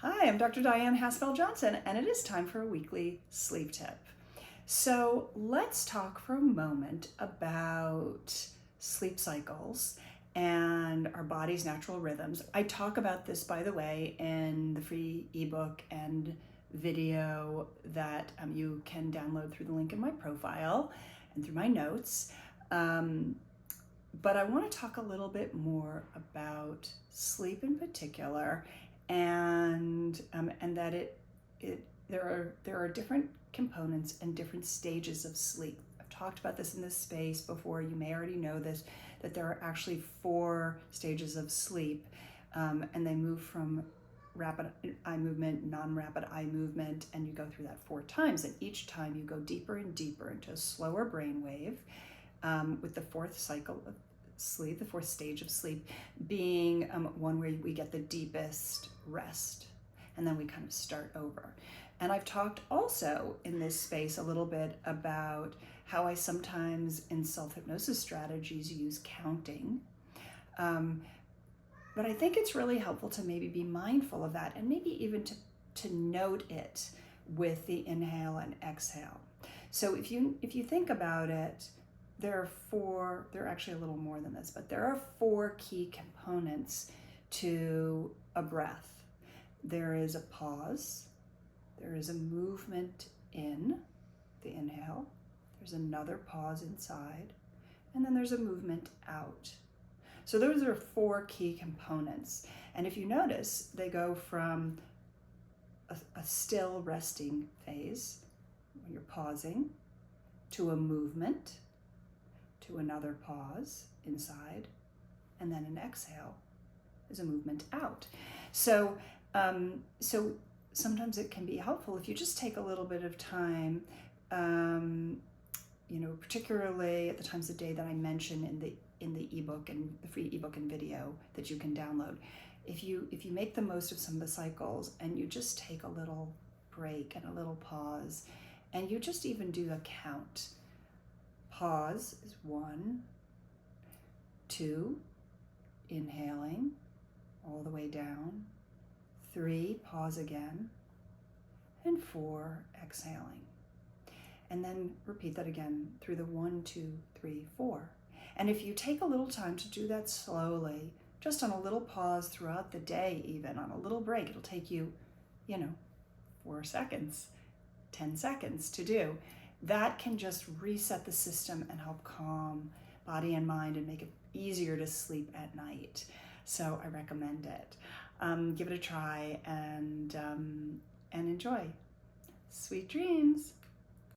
Hi, I'm Dr. Dyan Haspel-Johnson, and it is time for a weekly sleep tip. So let's talk for a moment about sleep cycles and our body's natural rhythms. I talk about this, by the way, in the free ebook and video that you can download through the link in my profile and through my notes. But I want to talk a little bit more about sleep in particular, and that there are different components and different stages of sleep. I've talked about this in this space before. You may already know this, that there are actually 4 stages of sleep, and they move from rapid eye movement, non-rapid eye movement, and you go through that 4 times. And each time you go deeper and deeper into a slower brainwave, with the 4th cycle of sleep, the 4th stage of sleep being one where we get the deepest rest, and then we kind of start over. And I've talked also in this space a little bit about how I sometimes in self-hypnosis strategies use counting. But I think it's really helpful to maybe be mindful of that, and maybe even to note it with the inhale and exhale. So if you think about it, there are actually a little more than this, but there are 4 key components to a breath. There is a pause, there is a movement in the inhale, there's another pause inside, and then there's a movement out. So those are 4 key components. And if you notice, they go from a still resting phase, when you're pausing, to a movement, to another pause inside, and then an exhale is a movement out. So sometimes it can be helpful if you just take a little bit of time, particularly at the times of day that I mention in the ebook and the free ebook and video that you can download. If you make the most of some of the cycles and you just take a little break and a little pause, and you just even do a count. Pause is 1, 2, inhaling all the way down, 3, pause again, and 4, exhaling. And then repeat that again through the 1, 2, 3, 4. And if you take a little time to do that slowly, just on a little pause throughout the day, even on a little break, it'll take you, 4 seconds, 10 seconds to do. That can just reset the system and help calm body and mind and make it easier to sleep at night. So I recommend it. Give it a try and enjoy. Sweet dreams.